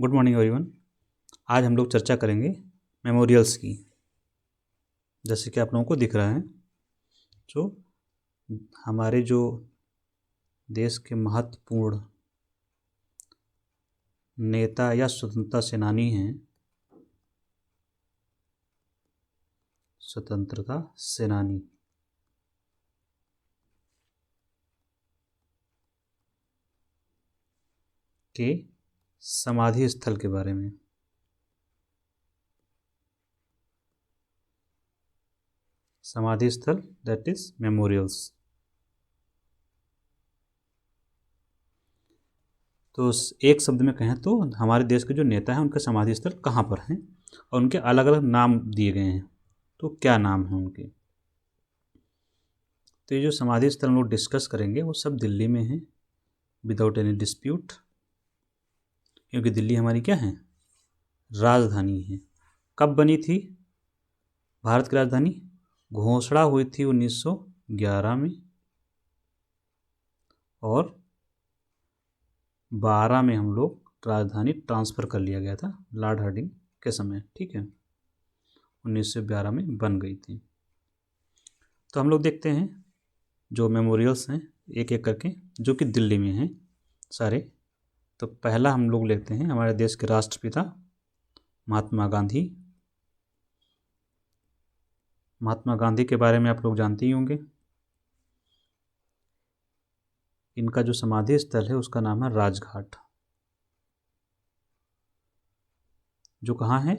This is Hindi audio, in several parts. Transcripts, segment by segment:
Good morning everyone. आज हम लोग चर्चा करेंगे मेमोरियल्स की। जैसे कि आप लोगों को दिख रहा है, जो हमारे जो देश के महत्वपूर्ण नेता या स्वतंत्रता सेनानी हैं, स्वतंत्रता सेनानी के समाधि स्थल के बारे में। समाधि स्थल दैट इज मेमोरियल्स। तो एक शब्द में कहें तो हमारे देश के जो नेता हैं उनके समाधि स्थल कहाँ पर हैं और उनके अलग अलग नाम दिए गए हैं। तो क्या नाम है उनके? तो ये जो समाधि स्थल हम लोग डिस्कस करेंगे वो सब दिल्ली में है, विदाउट एनी डिस्प्यूट, क्योंकि दिल्ली हमारी क्या है? राजधानी है। कब बनी थी भारत की राजधानी? घोषणा हुई थी 1911 में और 12 में हम लोग राजधानी ट्रांसफ़र कर लिया गया था लॉर्ड हार्डिंग के समय। ठीक है, 1912 में बन गई थी। तो हम लोग देखते हैं जो मेमोरियल्स हैं एक एक करके, जो कि दिल्ली में हैं सारे। तो पहला हम लोग लेते हैं हमारे देश के राष्ट्रपिता महात्मा गांधी। महात्मा गांधी के बारे में आप लोग जानते ही होंगे। इनका जो समाधि स्थल है उसका नाम है राजघाट, जो कहाँ है?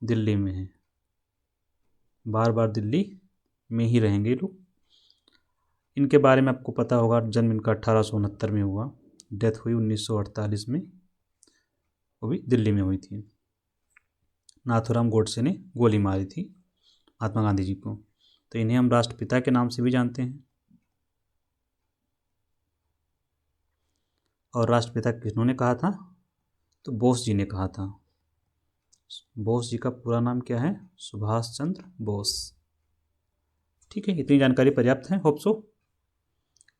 दिल्ली में है। बार बार दिल्ली में ही रहेंगे लोग। इनके बारे में आपको पता होगा, जन्म इनका 1869 में हुआ, डेथ हुई 1948 में, वो भी दिल्ली में हुई थी। नाथूराम गोडसे ने गोली मारी थी महात्मा गांधी जी को। तो इन्हें हम राष्ट्रपिता के नाम से भी जानते हैं। और राष्ट्रपिता किन्होंने कहा था? तो बोस जी ने कहा था। बोस जी का पूरा नाम क्या है? सुभाष चंद्र बोस। ठीक है, इतनी जानकारी पर्याप्त है। Hope so.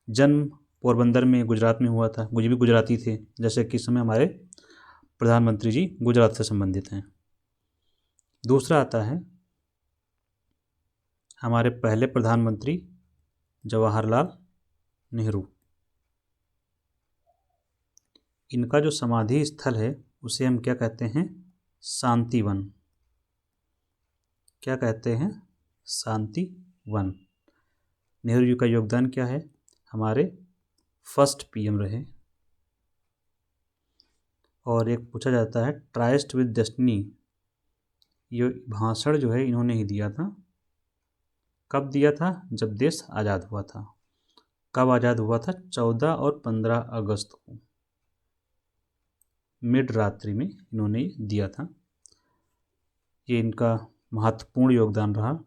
जन्म पोरबंदर में, गुजरात में हुआ था। मुझे भी गुजराती थे, जैसे कि इस समय हमारे प्रधानमंत्री जी गुजरात से संबंधित हैं। दूसरा आता है हमारे पहले प्रधानमंत्री जवाहरलाल नेहरू। इनका जो समाधि स्थल है उसे हम क्या कहते हैं? शांति वन। क्या कहते हैं? शांति वन। नेहरू जी का योगदान क्या है? हमारे फर्स्ट पीएम रहे। और एक पूछा जाता है ट्राइस्ट विद डेस्टिनी, ये भाषण जो है इन्होंने ही दिया था। कब दिया था? जब देश आज़ाद हुआ था। कब आज़ाद हुआ था? 14 और 15 अगस्त को मिड रात्रि में इन्होंने दिया था। ये इनका महत्वपूर्ण योगदान रहा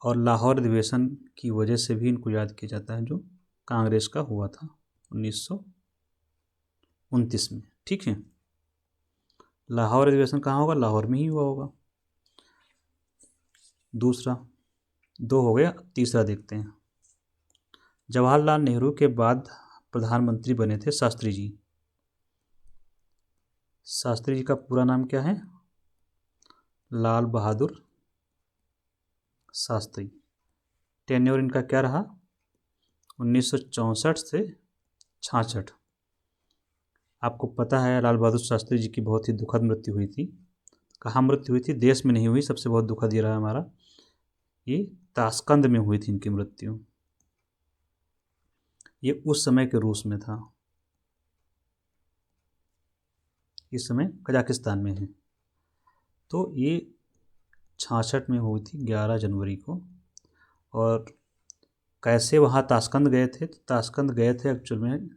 और लाहौर अधिवेशन की वजह से भी इनको याद किया जाता है, जो कांग्रेस का हुआ था 1929 में। ठीक है, लाहौर अधिवेशन कहाँ होगा? लाहौर में ही हुआ होगा। दूसरा, दो हो गया, तीसरा देखते हैं। जवाहरलाल नेहरू के बाद प्रधानमंत्री बने थे शास्त्री जी। शास्त्री जी का पूरा नाम क्या है? लाल बहादुर शास्त्री। टेन्योर इनका क्या रहा? 1964 से 66। आपको पता है लाल बहादुर शास्त्री जी की बहुत ही दुखद मृत्यु हुई थी। कहाँ मृत्यु हुई थी? देश में नहीं हुई। सबसे बहुत दुखद ये रहा हमारा, ये ताशकंद में हुई थी इनकी मृत्यु। ये उस समय के रूस में था, इस समय कजाकिस्तान में है। तो ये 66 में हुई थी 11 जनवरी को। और कैसे वहाँ ताशकंद गए थे? तो ताशकंद गए थे एक्चुअल में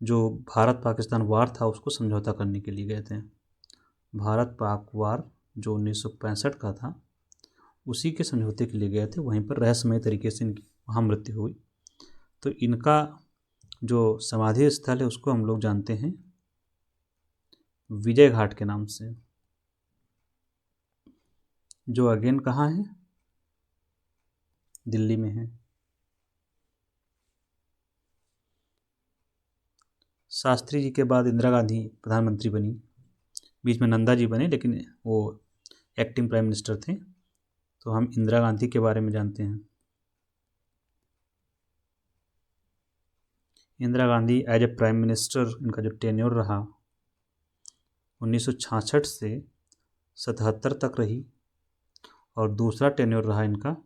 जो भारत पाकिस्तान वार था उसको समझौता करने के लिए गए थे। भारत पाक वार जो 1965 का था, उसी के समझौते के लिए गए थे। वहीं पर रहस्यमय तरीके से इनकी वहाँ मृत्यु हुई। तो इनका जो समाधि स्थल है उसको हम लोग जानते हैं विजय घाट के नाम से, जो अगेन कहाँ है? दिल्ली में है। शास्त्री जी के बाद इंदिरा गांधी प्रधानमंत्री बनी। बीच में नंदा जी बने, लेकिन वो एक्टिंग प्राइम मिनिस्टर थे। तो हम इंदिरा गांधी के बारे में जानते हैं। Indira Gandhi as a prime minister, इनका जो टेन्योर रहा 1966 से 77 तक रही, और दूसरा टेन्योर रहा इनका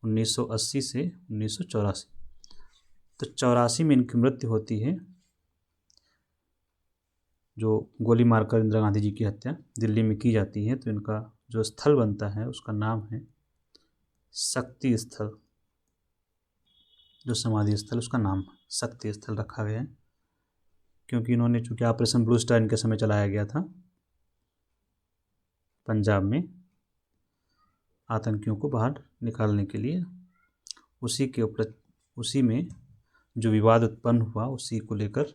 1980 से 1984। तो 84 में इनकी मृत्यु होती है, जो गोली मारकर इंदिरा गांधी जी की हत्या दिल्ली में की जाती है। तो इनका जो स्थल बनता है उसका नाम है शक्ति स्थल। जो समाधि स्थल उसका नाम शक्ति स्थल रखा गया है, क्योंकि इन्होंने, चूँकि ऑपरेशन ब्लू स्टार इनके समय चलाया गया था पंजाब में आतंकियों को बाहर निकालने के लिए, उसी के ऊपर, उसी में जो विवाद उत्पन्न हुआ उसी को लेकर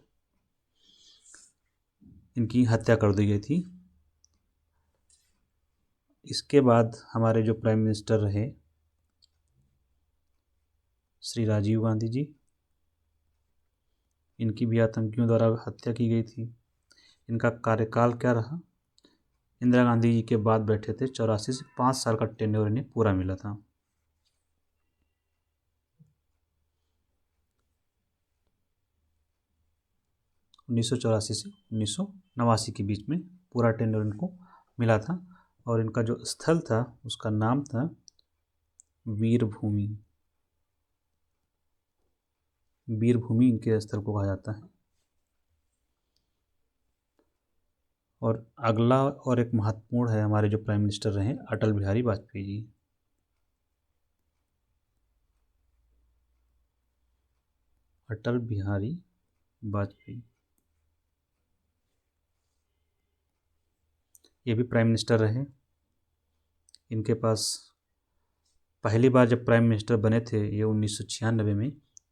इनकी हत्या कर दी गई थी। इसके बाद हमारे जो प्राइम मिनिस्टर रहे श्री राजीव गांधी जी, इनकी भी आतंकियों द्वारा हत्या की गई थी। इनका कार्यकाल क्या रहा? इंदिरा गांधी जी के बाद बैठे थे 84 से 5 साल का टेन्योर इन्हें पूरा मिला था। उन्नीस सौ चौरासी से 1989 के बीच में पूरा टेन्योर इनको मिला था। और इनका जो स्थल था उसका नाम था वीरभूमि। वीरभूमि इनके स्थल को कहा जाता है। और अगला और एक महत्वपूर्ण है, हमारे जो प्राइम मिनिस्टर रहे अटल बिहारी वाजपेयी जी। अटल बिहारी वाजपेयी, ये भी प्राइम मिनिस्टर रहे। इनके पास पहली बार जब प्राइम मिनिस्टर बने थे ये 1996 में,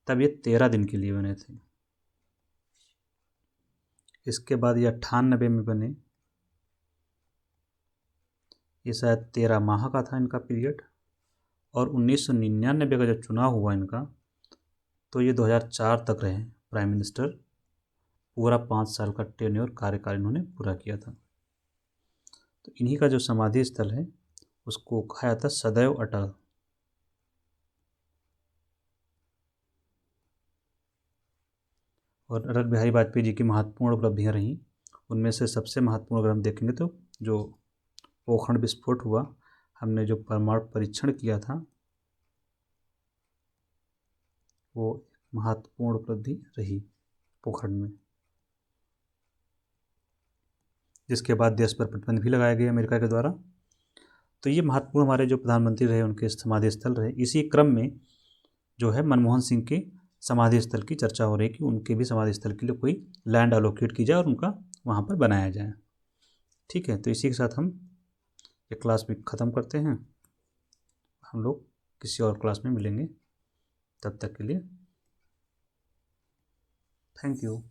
तब ये 13 दिन के लिए बने थे। इसके बाद ये 98 में बने, ये शायद 13 माह का था इनका पीरियड। और 1999 का जब चुनाव हुआ इनका, तो ये 2004 तक रहे प्राइम मिनिस्टर। पूरा 5 साल का टेन्योर कार्यकाल इन्होंने पूरा किया था। तो इन्हीं का जो समाधि स्थल है उसको कहा जाता है सदैव अटल। और अटल बिहारी वाजपेयी जी की महत्वपूर्ण उपलब्धियाँ रहीं, उनमें से सबसे महत्वपूर्ण अगर हम देखेंगे तो जो पोखरण विस्फोट हुआ, हमने जो परमाणु परीक्षण किया था, वो महत्वपूर्ण उपलब्धि रही पोखरण में, जिसके बाद देश पर प्रतिबंध भी लगाया गया अमेरिका के द्वारा। तो ये महत्वपूर्ण हमारे जो प्रधानमंत्री रहे उनके समाधि स्थल रहे। इसी क्रम में जो है मनमोहन सिंह के समाधि स्थल की चर्चा हो रही है कि उनके भी समाधि स्थल के लिए कोई लैंड एलोकेट की जाए और उनका वहाँ पर बनाया जाए। ठीक है, तो इसी के साथ हम ये क्लास भी ख़त्म करते हैं। हम लोग किसी और क्लास में मिलेंगे, तब तक के लिए थैंक यू।